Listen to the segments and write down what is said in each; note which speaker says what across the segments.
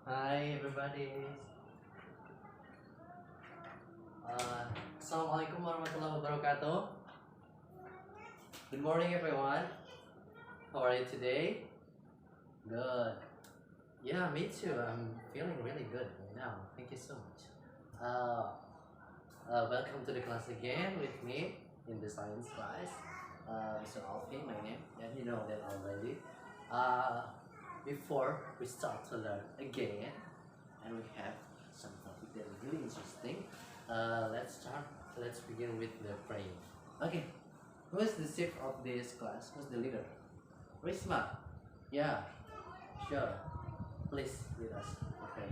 Speaker 1: Hi everybody. Assalamualaikum warahmatullahi wabarakatuh. Good morning everyone. How are you today? Good. Yeah, me too. I'm feeling really good right now. Thank you so much. Welcome to the class again with me in the science class. Mr. Alfie, my name. Yeah, you know that already. Before we start to learn again, and we have some topic that is really interesting. Let's begin with the praying. Okay, who is the chief of this class? Who's the leader? Risma. Yeah, sure. Please lead us. Okay.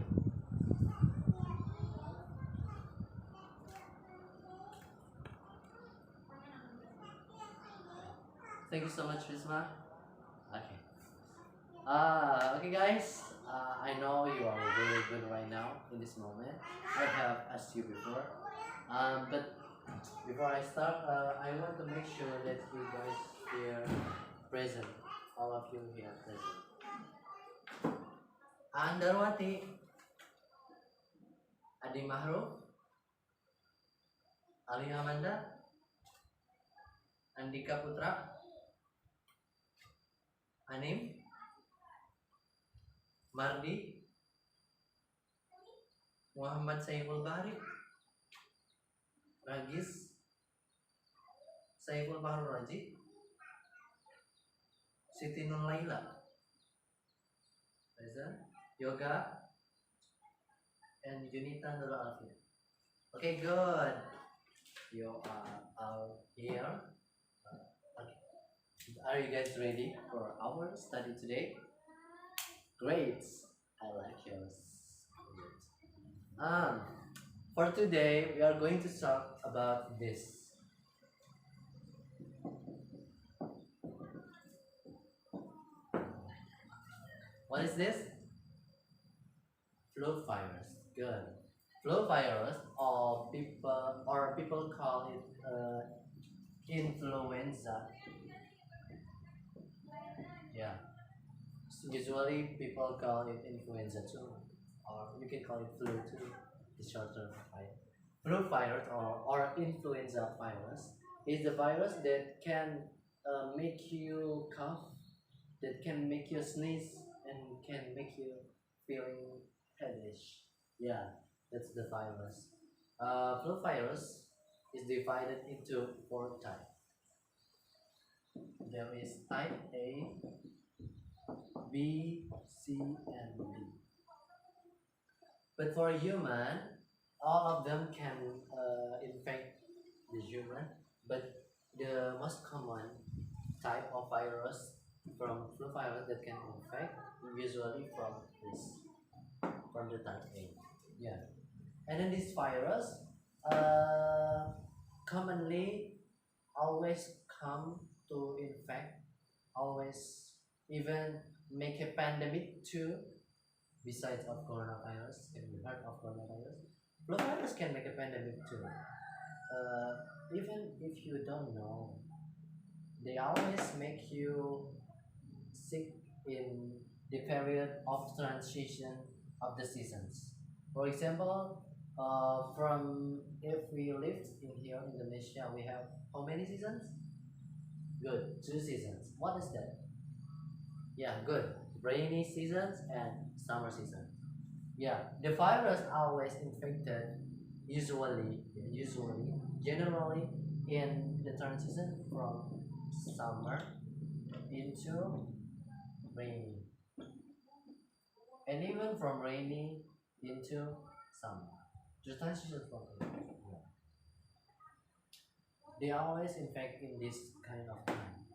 Speaker 1: Thank you so much, Risma. Okay. Okay, guys. I know you are really good right now in this moment. I have asked you before. But before I start, I want to make sure that you guys here present, all of you here present. Andarwati, Adi Mahruf, Ali Amanda, Andika Putra, Anim, Mardi, Muhammad Saiful Bahri, Ragis, Saiful Bahru Raji, Siti Nur Laila, present, Yoga, and Junita Nur Alfia. Okay, good. You are out here. Okay. Are you guys ready for our study today? Great. I like yours. For today, we are going to talk about this. What is this? Flu virus. Good. Flu virus, or people call it influenza. Yeah. So usually people call it influenza too, or you can call it flu too. The short term, right? Flu virus or influenza virus is the virus that can make you cough, that can make you sneeze, and can make you feeling headish. Yeah, that's the virus. Flu virus is divided into 4 types. There is type A, B, C, and D. But for human, all of them can infect the human. But the most common type of virus from flu virus that can infect usually from the type A. Yeah, and then this virus commonly always come to infect, always even make a pandemic too. Besides of coronavirus, can you heard of coronavirus? Flu virus can make a pandemic too. Even if you don't know, they always make you sick in the period of transition of the seasons. For example, from if we lived in here in Indonesia, we have how many seasons? Good, 2 seasons. What is that? Yeah, good. Rainy seasons and summer season. Yeah, the virus always infected generally in the transition from summer into rainy, and even from rainy into summer. The transition from yeah. They always infect in this kind of time.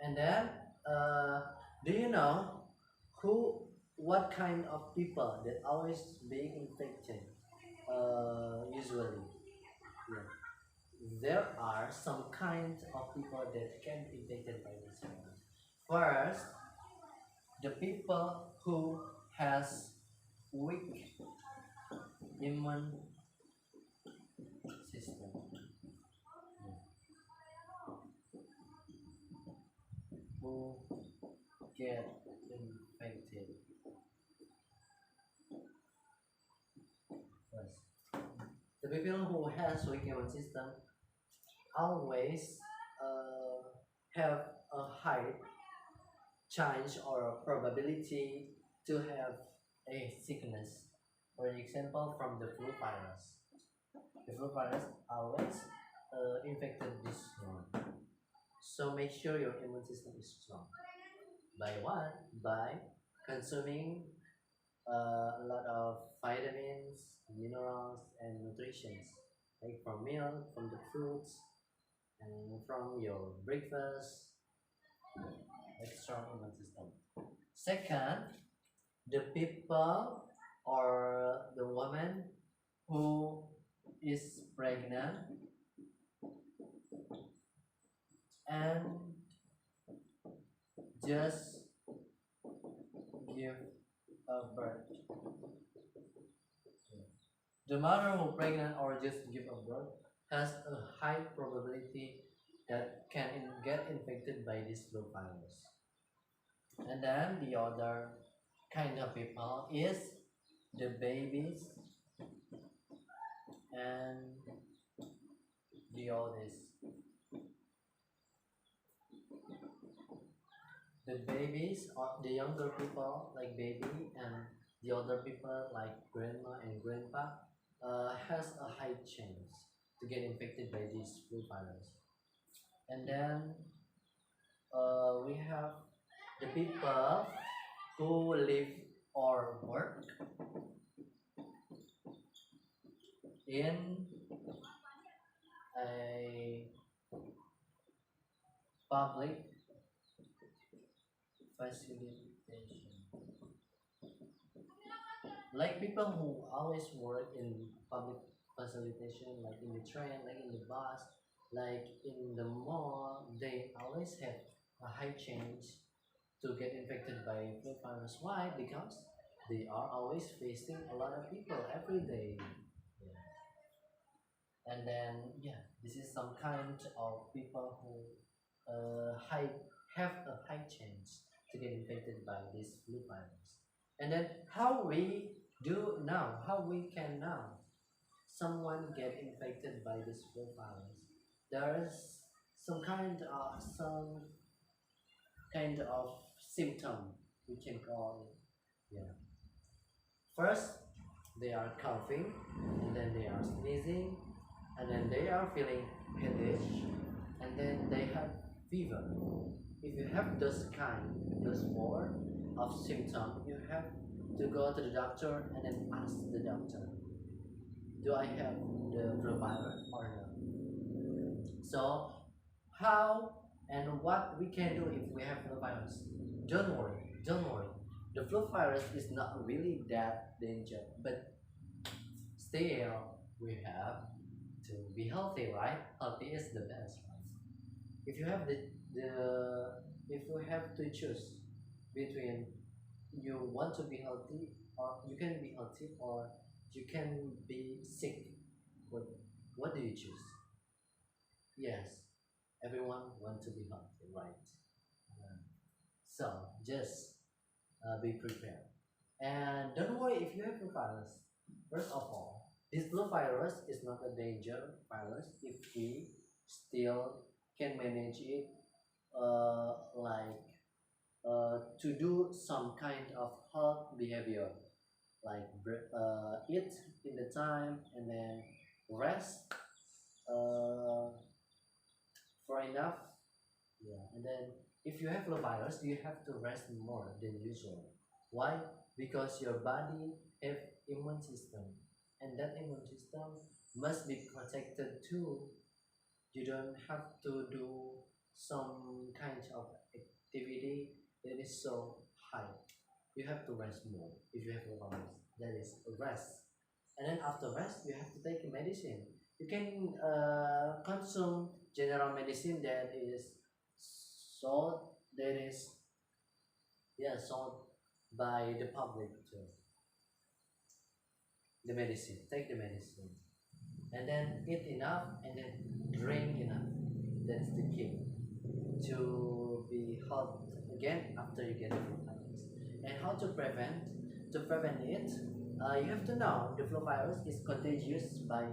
Speaker 1: And then, do you know what kind of people that always being infected? Usually, yeah. There are some kinds of people that can be infected by this virus. First, the people who has weak immune system. Who get infected The people who has weak immune system always have a high chance or probability to have a sickness. For example, from the flu virus. The flu virus always infected this one. So make sure your immune system is strong. By what? By consuming a lot of vitamins, minerals, and nutritions, like from milk, from the fruits, and from your breakfast, like strong immune system. Second, the people or the woman who is pregnant and just give a birth. The mother who pregnant or just give a birth has a high probability that can get infected by this flu virus. And then the other kind of people is the babies and the oldest. The babies or the younger people like baby and the older people like grandma and grandpa has a high chance to get infected by this flu virus. And then we have the people who live or work in a public facilitation, like people who always work in public facilitation, like in the train, like in the bus, like in the mall, they always have a high chance to get infected by flu virus. Why? Because they are always facing a lot of people every day. Yeah. And then yeah, this is some kind of people who have a high chance to get infected by this flu virus. And then how we do now, how we can now someone get infected by this flu virus. There is some kind of symptom we can call it. Yeah. First, they are coughing, and then they are sneezing, and then they are feeling headache, and then they have fever. If you have those four of symptoms, you have to go to the doctor and then ask the doctor, do I have the flu virus or not? So how and what we can do if we have flu virus? Don't worry, don't worry. The flu virus is not really that dangerous, but still we have to be healthy, right? Healthy is the best, right? If you have if you have to choose between you want to be healthy or you can be healthy or you can be sick, what do you choose? Yes, everyone wants to be healthy, right? So just be prepared. And don't worry if you have flu virus. First of all, this flu virus is not a danger virus if we still can manage it, to do some kind of health behavior, like eat in the time and then rest for enough. Yeah, and then if you have flu virus, you have to rest more than usual. Why? Because your body have immune system, and that immune system must be protected too. You don't have to do some kind of activity that is so high. You have to rest more if you have flu virus. That is rest, and then after rest, you have to take medicine. You can consume general medicine that is sold, sold by the public too. The medicine, take the medicine, and then eat enough, and then drink enough. That's the key to be healthy again after you get the flu virus. And how to prevent? To prevent it, you have to know the flu virus is contagious by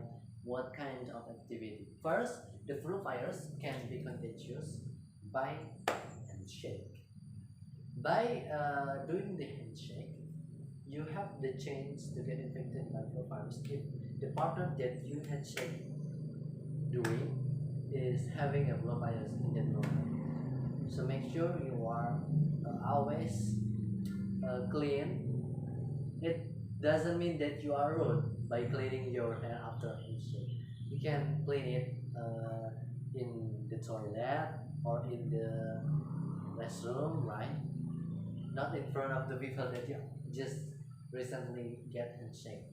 Speaker 1: what kind of activity. First, the flu virus can be contagious by handshake. By doing the handshake, you have the chance to get infected by flu virus if the partner that you handshake doing is having a flu virus in that moment. So make sure you are always clean. It doesn't mean that you are rude by cleaning your hand after handshake. You can clean it in the toilet or in the restroom, right? Not in front of the people that you just recently get handshake.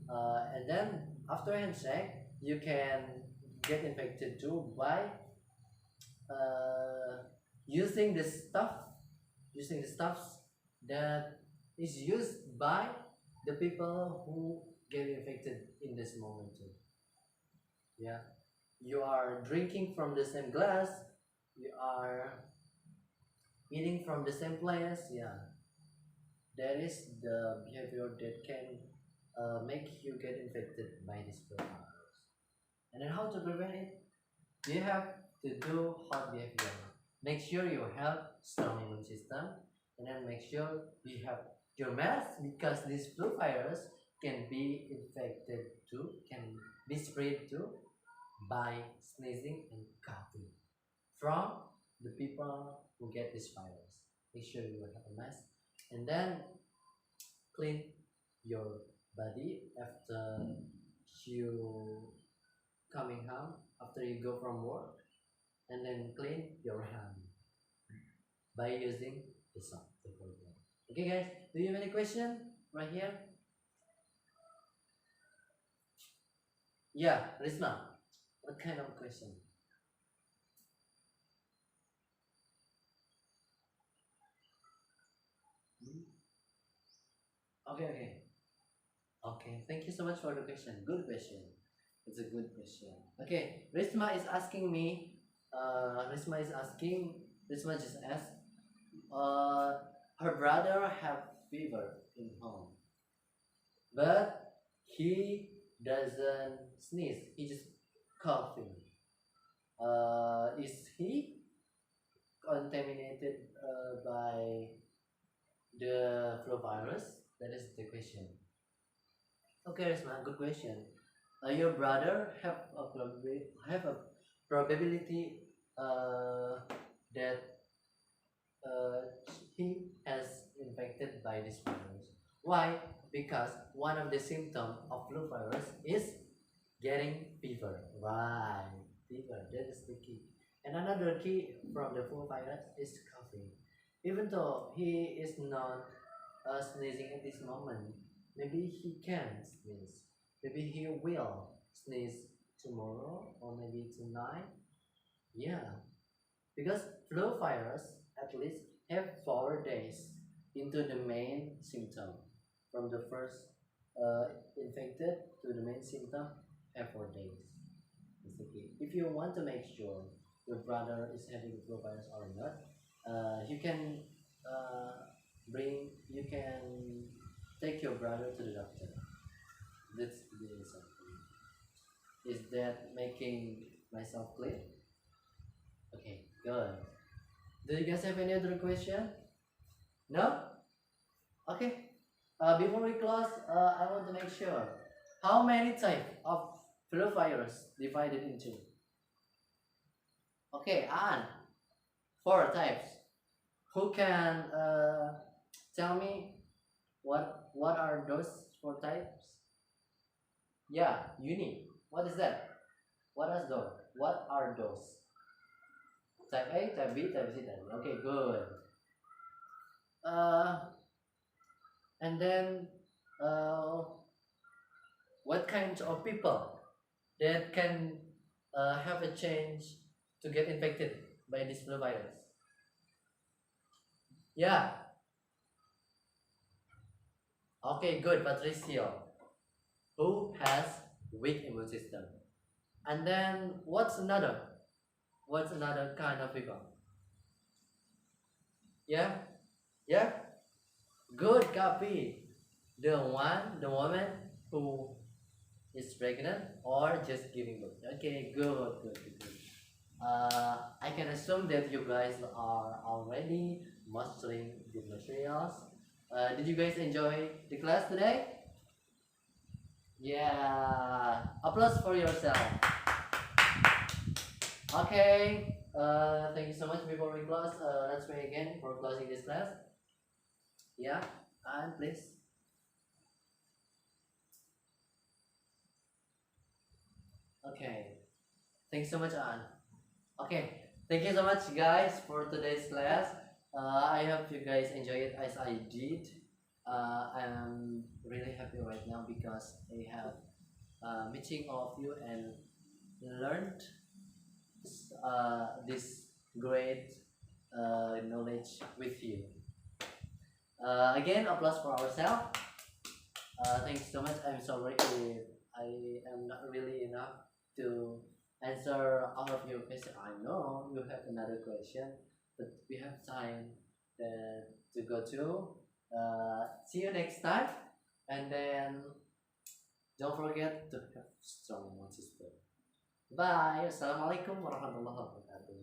Speaker 1: And then after handshake, you can get infected too by uh, using the stuffs that is used by the people who get infected in this moment too. Yeah, you are drinking from the same glass, you are eating from the same place. Yeah, that is the behavior that can make you get infected by this virus. And then how to prevent it? You have to do hot behavior. Make sure you have strong immune system, and then make sure you have your mask, because this flu virus can be infected too, can be spread too by sneezing and coughing from the people who get this virus. Make sure you have a mask, and then clean your body after you coming home, after you go from work, and then clean your hand by using the soap. Okay guys, do you have any question right here? Yeah, Risma, what kind of question? Okay. Okay, thank you so much for the question. Good question. It's a good question. Okay, Risma is asking me, Risma just asked, her brother have fever in home, but he doesn't sneeze, he just coughing. Is he contaminated by the flu virus? That is the question. Okay, Resma, good question. Your brother have a probability that he has infected by this virus. Why? Because one of the symptoms of flu virus is getting fever. Right, fever. That is the key. And another key from the flu virus is coughing. Even though he is not sneezing at this moment, maybe he can sneeze. Maybe he will sneeze tomorrow or maybe tonight. Yeah, because flu virus at least have 4 days into the main symptom. From the first infected to the main symptom have 4 days. That's the key. If you want to make sure your brother is having flu virus or not, you can you can take your brother to the doctor. That's the answer. Is that making myself clear? Okay, good. Do you guys have any other question? No? Okay. Before we close, I want to make sure how many types of flu virus divided into? Okay, and 4 types. Who can tell me what are those 4 types? Yeah, uni. What is that? What is those? What are those? Type A, type B, type C, type D. Okay, good. And then what kinds of people that can have a chance to get infected by this flu virus? Yeah. Okay, good, Patricio. Who has weak immune system? And then what's another? What's another kind of people? Yeah? Yeah? Good copy. The woman who is pregnant or just giving birth. Okay, good. I can assume that you guys are already mastering the materials. Did you guys enjoy the class today? Yeah, applause for yourself. Okay, thank you so much. Before we close, let's pray again for closing this class. Yeah, and please. Okay, thanks so much, Anne. Okay, thank you so much, guys, for today's class. I hope you guys enjoy it as I did. I'm really happy right now because I have meeting all of you and learned this great knowledge with you. Again, applause for ourselves. Thanks so much. I'm sorry if I am not really enough to answer all of your questions. I know you have another question, but we have time to go to. See you next time, and then don't forget to have strong immune system. Bye. Assalamualaikum warahmatullahi wabarakatuh.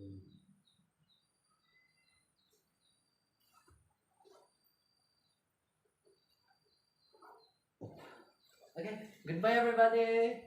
Speaker 1: Okay, goodbye everybody.